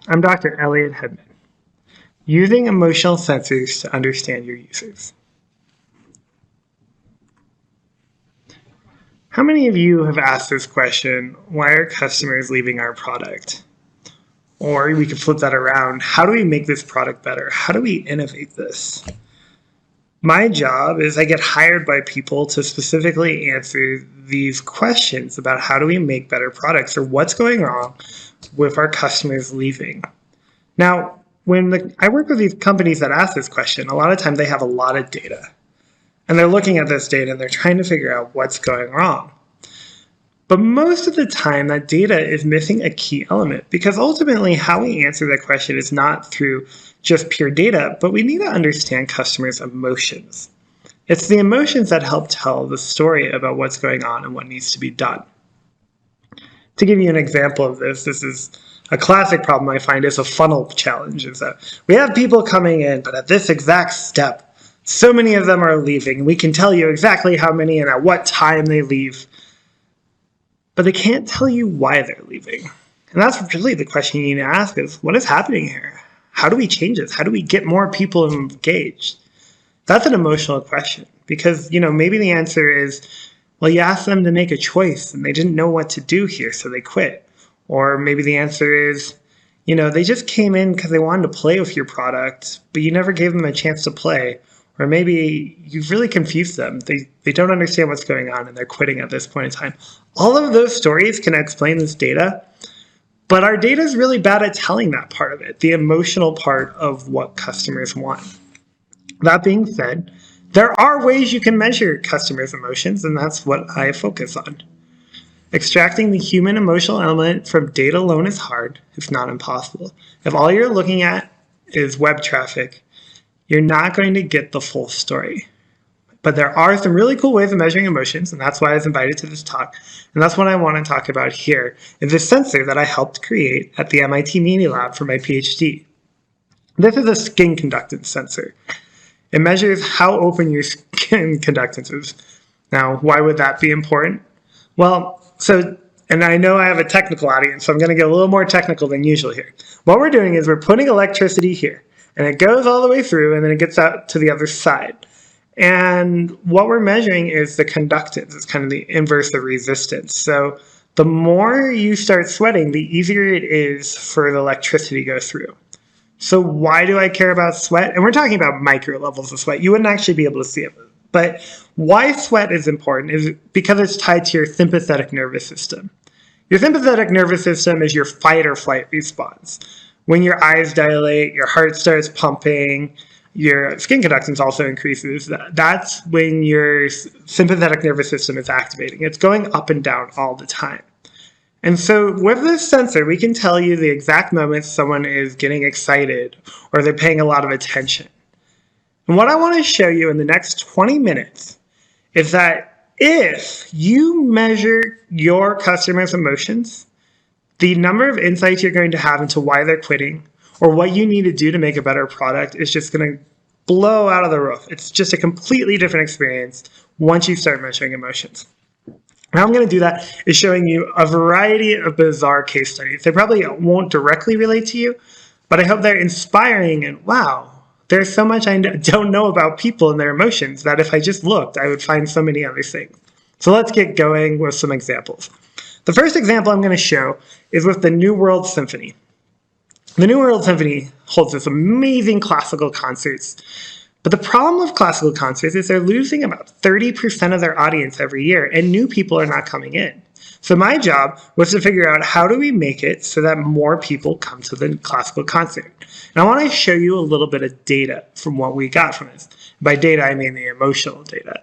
I'm Dr. Elliott Hedman, using emotional sensors to understand your users. How many of you have asked this question, why are customers leaving our product? Or we could flip that around, how do we make this product better? How do we innovate this? My job is I get hired by people to specifically answer these questions about how do we make better products or what's going wrong with our customers leaving. Now, when I work with these companies that ask this question, a lot of times they have a lot of data. And they're looking at this data and they're trying to figure out what's going wrong. But most of the time, that data is missing a key element because ultimately how we answer that question is not through just pure data, but we need to understand customers' emotions. It's the emotions that help tell the story about what's going on and what needs to be done. To give you an example of this is a classic problem I find is a funnel challenge. Is that we have people coming in, but at this exact step, so many of them are leaving. We can tell you exactly how many and at what time they leave, but they can't tell you why they're leaving. And that's really the question you need to ask is, what is happening here? How do we change this? How do we get more people engaged? That's an emotional question because, maybe the answer is, well, you asked them to make a choice and they didn't know what to do here, so they quit. Or maybe the answer is, they just came in because they wanted to play with your product, but you never gave them a chance to play. Or maybe you've really confused them. They don't understand what's going on and they're quitting at this point in time. All of those stories can explain this data, but our data is really bad at telling that part of it, the emotional part of what customers want. That being said, there are ways you can measure customers' emotions, and that's what I focus on. Extracting the human emotional element from data alone is hard, if not impossible. If all you're looking at is web traffic, you're not going to get the full story. But there are some really cool ways of measuring emotions, and that's why I was invited to this talk. And that's what I want to talk about here, is this sensor that I helped create at the MIT Media Lab for my PhD. This is a skin conductance sensor. It measures how open your skin conductance is. Now, why would that be important? Well, and I know I have a technical audience, so I'm going to get a little more technical than usual here. What we're doing is we're putting electricity here, and it goes all the way through, and then it gets out to the other side. And what we're measuring is the conductance. It's kind of the inverse of resistance. So the more you start sweating, the easier it is for the electricity to go through. So why do I care about sweat? And we're talking about micro levels of sweat. You wouldn't actually be able to see it. But why sweat is important is because it's tied to your sympathetic nervous system. Your sympathetic nervous system is your fight or flight response. When your eyes dilate, your heart starts pumping, your skin conductance also increases. That's when your sympathetic nervous system is activating. It's going up and down all the time. And so with this sensor, we can tell you the exact moments someone is getting excited or they're paying a lot of attention. And what I want to show you in the next 20 minutes is that if you measure your customers' emotions, the number of insights you're going to have into why they're quitting or what you need to do to make a better product is just going to blow out of the roof. It's just a completely different experience once you start measuring emotions. How I'm going to do that is showing you a variety of bizarre case studies. They probably won't directly relate to you, but I hope they're inspiring and wow, there's so much I don't know about people and their emotions that if I just looked, I would find so many other things. So let's get going with some examples. The first example I'm going to show is with the New World Symphony. The New World Symphony holds this amazing classical concerts. But the problem with classical concerts is they're losing about 30% of their audience every year, and new people are not coming in. So my job was to figure out how do we make it so that more people come to the classical concert. And I want to show you a little bit of data from what we got from this. By data, I mean the emotional data.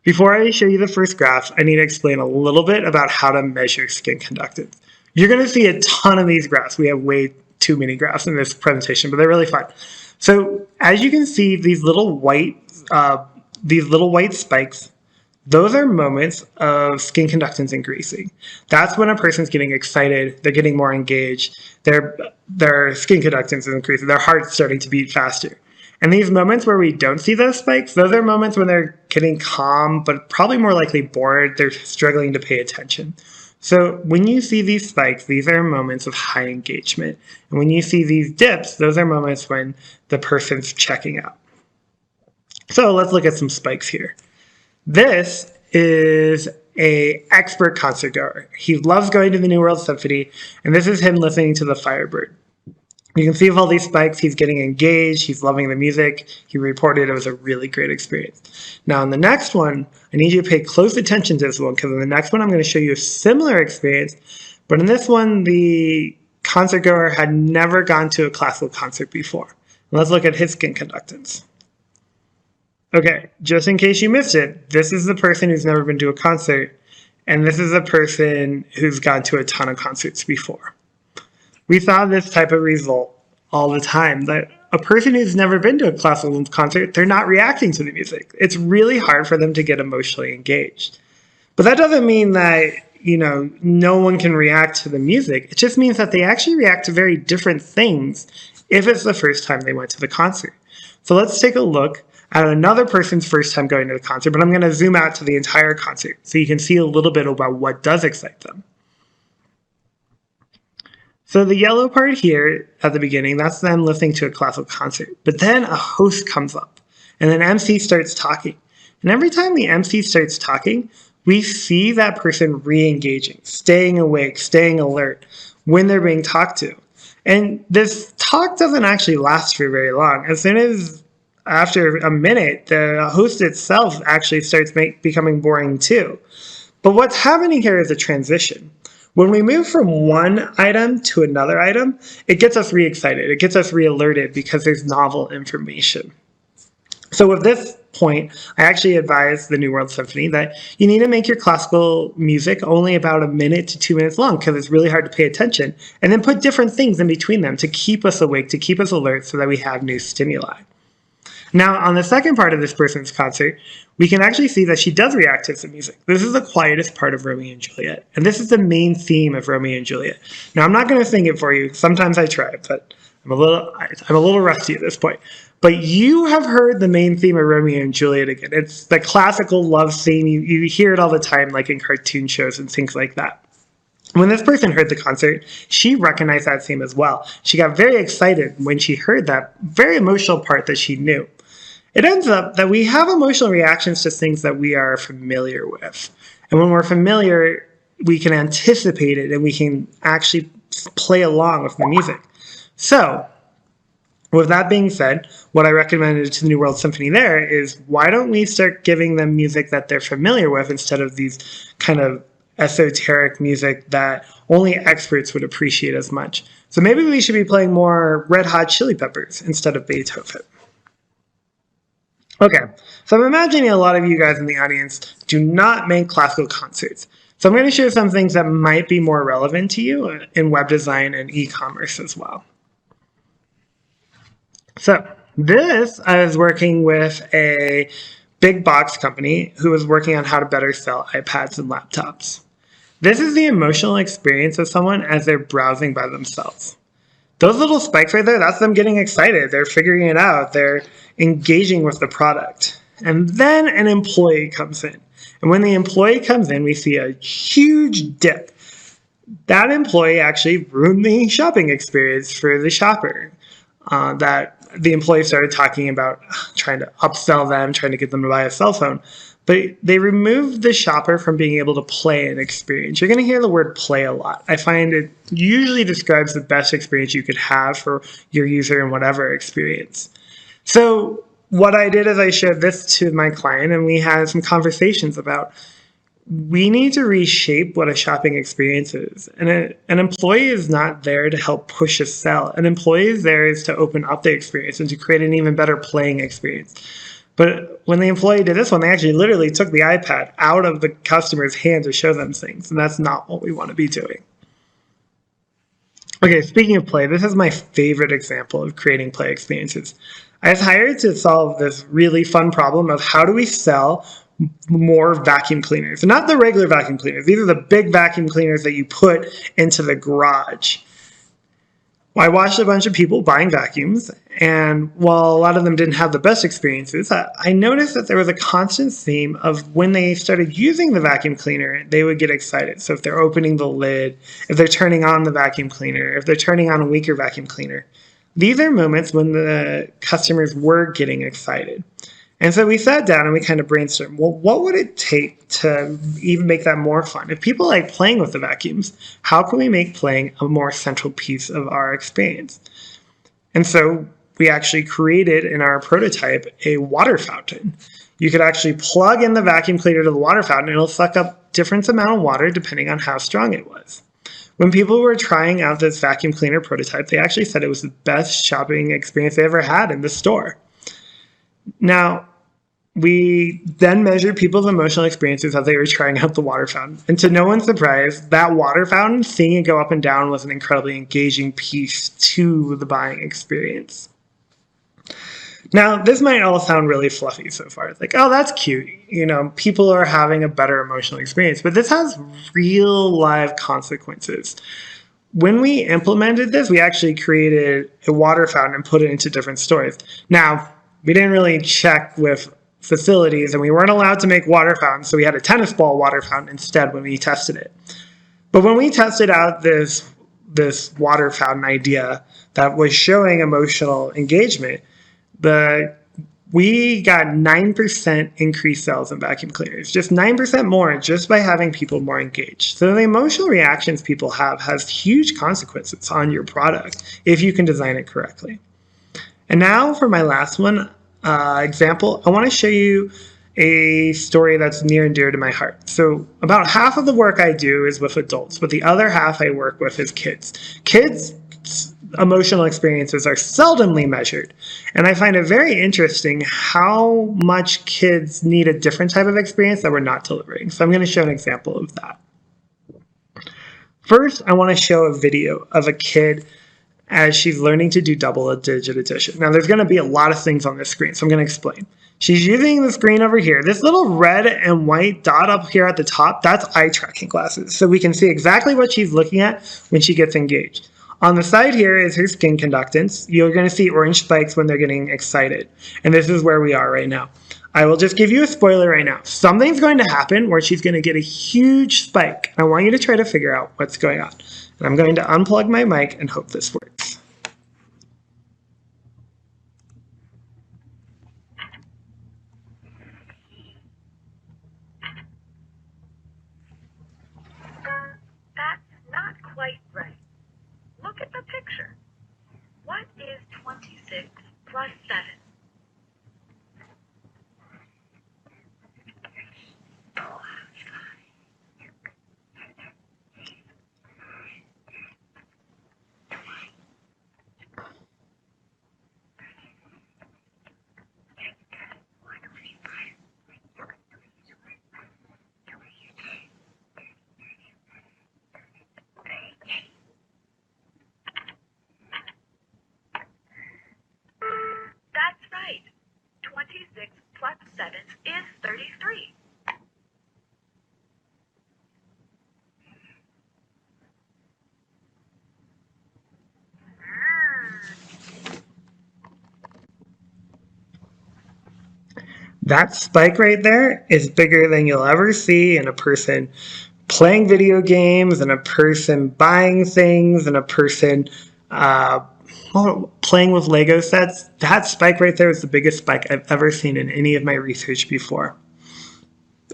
Before I show you the first graph, I need to explain a little bit about how to measure skin conductance. You're going to see a ton of these graphs. We have way too many graphs in this presentation, but they're really fun. So as you can see, these little white spikes, those are moments of skin conductance increasing. That's when a person's getting excited, they're getting more engaged, their skin conductance is increasing, their heart's starting to beat faster. And these moments where we don't see those spikes, those are moments when they're getting calm, but probably more likely bored, they're struggling to pay attention. So when you see these spikes, these are moments of high engagement. And when you see these dips, those are moments when the person's checking out. So let's look at some spikes here. This is a expert concert goer. He loves going to the New World Symphony, and this is him listening to the Firebird. You can see with all these spikes, he's getting engaged, he's loving the music, he reported it was a really great experience. Now in the next one, I need you to pay close attention to this one, because in the next one I'm going to show you a similar experience, but in this one the concert goer had never gone to a classical concert before. Let's look at his skin conductance. Okay, just in case you missed it, this is the person who's never been to a concert, and this is a person who's gone to a ton of concerts before. We saw this type of result all the time, that a person who's never been to a classical concert, they're not reacting to the music. It's really hard for them to get emotionally engaged. But that doesn't mean that, no one can react to the music. It just means that they actually react to very different things if it's the first time they went to the concert. So let's take a look at another person's first time going to the concert, but I'm going to zoom out to the entire concert so you can see a little bit about what does excite them. So the yellow part here at the beginning, that's them listening to a classical concert. But then a host comes up and an MC starts talking. And every time the MC starts talking, we see that person re-engaging, staying awake, staying alert when they're being talked to. And this talk doesn't actually last for very long. As soon as after a minute, the host itself actually starts becoming boring too. But what's happening here is a transition. When we move from one item to another item, it gets us re-excited. It gets us re-alerted because there's novel information. So with this point, I actually advise the New World Symphony that you need to make your classical music only about 1 minute to 2 minutes long because it's really hard to pay attention, and then put different things in between them to keep us awake, to keep us alert so that we have new stimuli. Now, on the second part of this person's concert, we can actually see that she does react to some music. This is the quietest part of Romeo and Juliet, and this is the main theme of Romeo and Juliet. Now, I'm not going to sing it for you. Sometimes I try, but I'm a little rusty at this point. But you have heard the main theme of Romeo and Juliet again. It's the classical love theme. You hear it all the time, like in cartoon shows and things like that. When this person heard the concert, she recognized that theme as well. She got very excited when she heard that very emotional part that she knew. It ends up that we have emotional reactions to things that we are familiar with. And when we're familiar, we can anticipate it and we can actually play along with the music. So, with that being said, what I recommended to the New World Symphony there is why don't we start giving them music that they're familiar with instead of these kind of esoteric music that only experts would appreciate as much. So maybe we should be playing more Red Hot Chili Peppers instead of Beethoven. Okay, so I'm imagining a lot of you guys in the audience do not make classical concerts. So I'm going to share some things that might be more relevant to you in web design and e-commerce as well. So this, I was working with a big box company who was working on how to better sell iPads and laptops. This is the emotional experience of someone as they're browsing by themselves. Those little spikes right there, that's them getting excited. They're figuring it out. They're engaging with the product. And then an employee comes in. And when the employee comes in, we see a huge dip. That employee actually ruined the shopping experience for the shopper. That the employee started talking about trying to upsell them, trying to get them to buy a cell phone. But they removed the shopper from being able to play an experience. You're going to hear the word play a lot. I find it usually describes the best experience you could have for your user in whatever experience. So what I did is I showed this to my client and we had some conversations about we need to reshape what a shopping experience is. And an employee is not there to help push a sell. An employee is there is to open up the experience and to create an even better playing experience. But when the employee did this one, they actually literally took the iPad out of the customer's hand to show them things. And that's not what we want to be doing. Okay, speaking of play, this is my favorite example of creating play experiences. I was hired to solve this really fun problem of how do we sell more vacuum cleaners. Not the regular vacuum cleaners. These are the big vacuum cleaners that you put into the garage. Well, I watched a bunch of people buying vacuums, and while a lot of them didn't have the best experiences, I noticed that there was a constant theme of when they started using the vacuum cleaner, they would get excited. So if they're opening the lid, if they're turning on the vacuum cleaner, if they're turning on a weaker vacuum cleaner, these are moments when the customers were getting excited. And so we sat down and we kind of brainstormed, well, what would it take to even make that more fun? If people like playing with the vacuums, how can we make playing a more central piece of our experience? And so we actually created in our prototype a water fountain. You could actually plug in the vacuum cleaner to the water fountain and it'll suck up different amount of water depending on how strong it was. When people were trying out this vacuum cleaner prototype, they actually said it was the best shopping experience they ever had in the store. Now, we then measured people's emotional experiences as they were trying out the water fountain. And to no one's surprise, that water fountain, seeing it go up and down, was an incredibly engaging piece to the buying experience. Now, this might all sound really fluffy so far. It's like, oh, that's cute. You know, people are having a better emotional experience. But this has real live consequences. When we implemented this, we actually created a water fountain and put it into different stores. Now, we didn't really check with facilities, and we weren't allowed to make water fountains, so we had a tennis ball water fountain instead when we tested it. But when we tested out this water fountain idea that was showing emotional engagement, we got 9% increased sales in vacuum cleaners, just 9% more just by having people more engaged. So the emotional reactions people have has huge consequences on your product if you can design it correctly. And now for my last one, example, I want to show you a story that's near and dear to my heart. So about half of the work I do is with adults, but the other half I work with is kids. Kids' emotional experiences are seldomly measured, and I find it very interesting how much kids need a different type of experience that we're not delivering. So I'm going to show an example of that. First, I want to show a video of a kid as she's learning to do double-digit addition. Now, there's going to be a lot of things on this screen, so I'm going to explain. She's using the screen over here. This little red and white dot up here at the top, that's eye tracking glasses. So we can see exactly what she's looking at when she gets engaged. On the side here is her skin conductance. You're going to see orange spikes when they're getting excited. And this is where we are right now. I will just give you a spoiler right now. Something's going to happen where she's going to get a huge spike. I want you to try to figure out what's going on. And I'm going to unplug my mic and hope this works. That's not quite right. Look at the picture. What is 26 plus 7? That's right. 26 plus 7 is 33. That spike right there is bigger than you'll ever see in a person playing video games, and a person buying things, and a person playing with Lego sets. That spike right there is the biggest spike I've ever seen in any of my research before.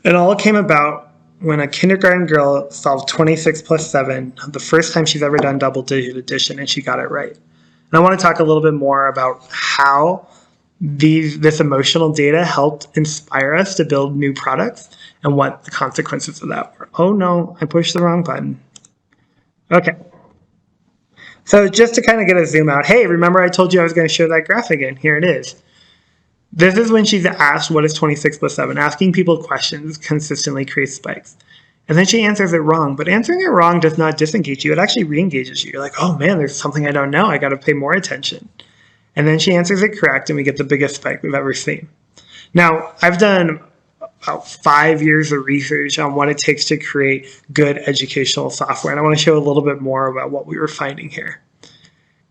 It all came about when a kindergarten girl solved 26 plus 7, the first time she's ever done double-digit addition, and she got it right. And I want to talk a little bit more about how this emotional data helped inspire us to build new products and what the consequences of that were. Oh no, I pushed the wrong button. Okay. So just to kind of get a zoom out, hey, remember I told you I was going to show that graph again? Here it is. This is when she's asked what is 26 plus 7. Asking people questions consistently creates spikes. And then she answers it wrong. But answering it wrong does not disengage you. It actually re-engages you. You're like, oh man, there's something I don't know. I got to pay more attention. And then she answers it correct, and we get the biggest spike we've ever seen. Now, I've done about 5 years of research on what it takes to create good educational software, and I want to show a little bit more about what we were finding here.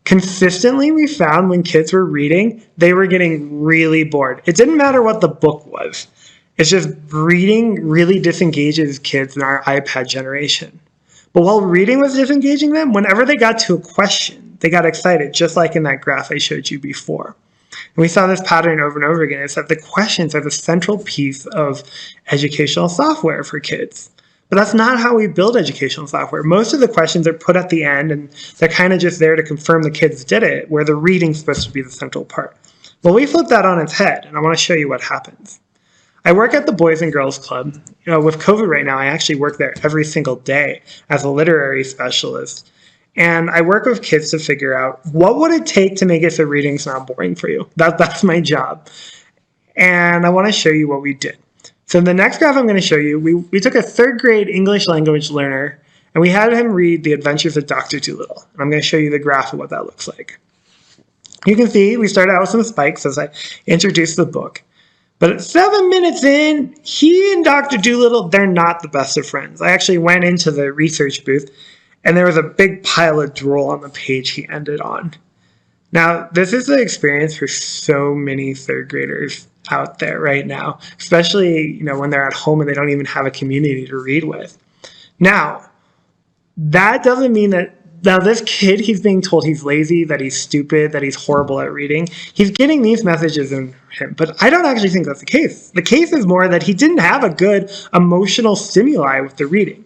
Consistently, we found when kids were reading, they were getting really bored. It didn't matter what the book was. It's just reading really disengages kids in our iPad generation. But while reading was disengaging them, whenever they got to a question, they got excited, just like in that graph I showed you before. And we saw this pattern over and over again. It's that the questions are the central piece of educational software for kids. But that's not how we build educational software. Most of the questions are put at the end, and they're kind of just there to confirm the kids did it, where the reading's supposed to be the central part. Well, we flip that on its head, and I want to show you what happens. I work at the Boys and Girls Club. With COVID right now, I actually work there every single day as a literary specialist. And I work with kids to figure out what would it take to make it so reading's not boring for you. That's my job. And I want to show you what we did. So in the next graph I'm going to show you, we took a third grade English language learner and we had him read The Adventures of Dr. Dolittle. And I'm going to show you the graph of what that looks like. You can see we started out with some spikes as I introduced the book. But at 7 minutes in, he and Dr. Dolittle, they're not the best of friends. I actually went into the research booth and there was a big pile of drool on the page he ended on. Now, this is the experience for so many third graders out there right now, especially when they're at home and they don't even have a community to read with. Now, that doesn't mean that now this kid, he's being told he's lazy, that he's stupid, that he's horrible at reading. He's getting these messages in him, but I don't actually think that's the case. The case is more that he didn't have a good emotional stimuli with the reading.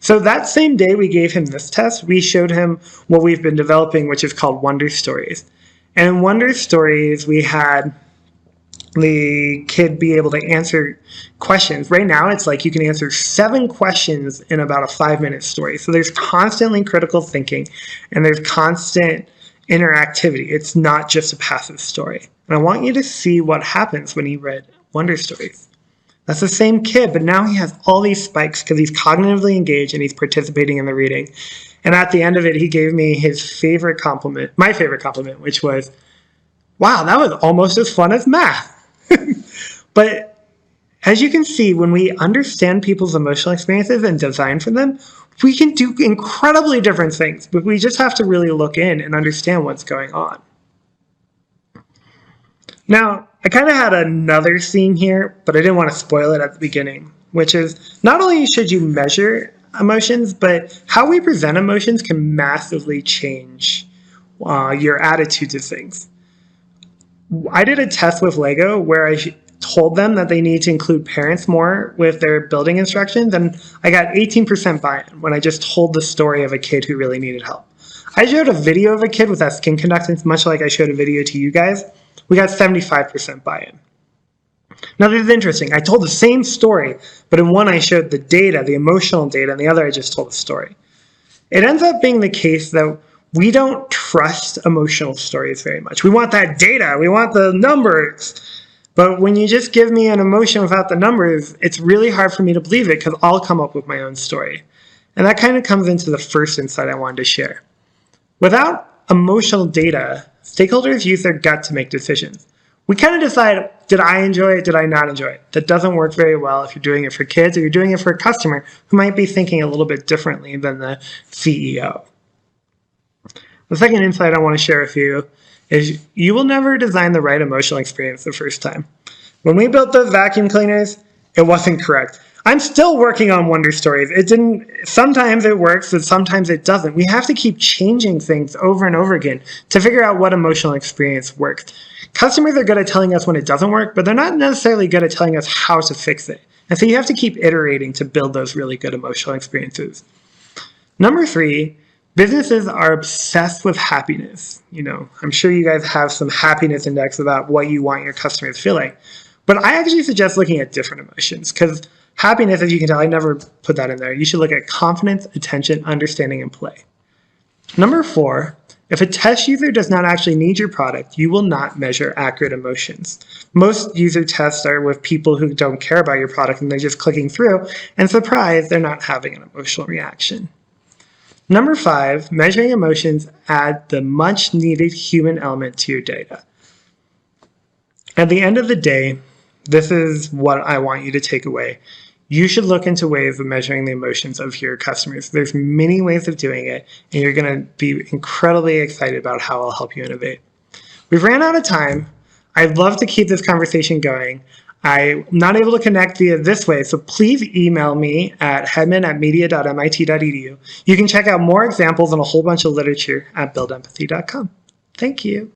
So that same day we gave him this test, we showed him what we've been developing, which is called Wonder Stories. And in Wonder Stories, we had the kid be able to answer questions. Right now, it's like you can answer 7 questions in about a 5-minute story. So there's constantly critical thinking and there's constant interactivity. It's not just a passive story. And I want you to see what happens when he read Wonder Stories. That's the same kid, but now he has all these spikes because he's cognitively engaged and he's participating in the reading. And at the end of it, he gave me his favorite compliment, my favorite compliment, which was, wow, that was almost as fun as math. But as you can see, when we understand people's emotional experiences and design for them, we can do incredibly different things, but we just have to really look in and understand what's going on. Now, I kind of had another theme here, but I didn't want to spoil it at the beginning, which is not only should you measure emotions, but how we present emotions can massively change your attitude to things. I did a test with Lego where I told them that they need to include parents more with their building instructions, and I got 18% buy-in when I just told the story of a kid who really needed help. I showed a video of a kid with that skin conductance, much like I showed a video to you guys. We got 75% buy-in. Now this is interesting. I told the same story, but in one I showed the data, the emotional data, and the other I just told the story. It ends up being the case that we don't trust emotional stories very much. We want that data. We want the numbers. But when you just give me an emotion without the numbers, it's really hard for me to believe it because I'll come up with my own story. And that kind of comes into the first insight I wanted to share. Without emotional data, stakeholders use their gut to make decisions. We kind of decide, did I enjoy it? Did I not enjoy it? That doesn't work very well if you're doing it for kids or you're doing it for a customer who might be thinking a little bit differently than the CEO. The second insight I want to share with you is you will never design the right emotional experience the first time. When we built those vacuum cleaners, it wasn't correct. I'm still working on Wonder Stories. Sometimes it works, but sometimes it doesn't. We have to keep changing things over and over again to figure out what emotional experience works. Customers are good at telling us when it doesn't work, but they're not necessarily good at telling us how to fix it. And so you have to keep iterating to build those really good emotional experiences. Number 3, businesses are obsessed with happiness. I'm sure you guys have some happiness index about what you want your customers to feel like. But I actually suggest looking at different emotions because happiness, as you can tell, I never put that in there. You should look at confidence, attention, understanding, and play. Number 4, if a test user does not actually need your product, you will not measure accurate emotions. Most user tests are with people who don't care about your product and they're just clicking through and surprised they're not having an emotional reaction. Number 5, measuring emotions add the much needed human element to your data. At the end of the day, this is what I want you to take away. you should look into ways of measuring the emotions of your customers. There's many ways of doing it, and you're going to be incredibly excited about how I'll help you innovate. We've ran out of time. I'd love to keep this conversation going. I'm not able to connect via this way, so please email me at hedman@media.mit.edu. You can check out more examples and a whole bunch of literature at buildempathy.com. Thank you.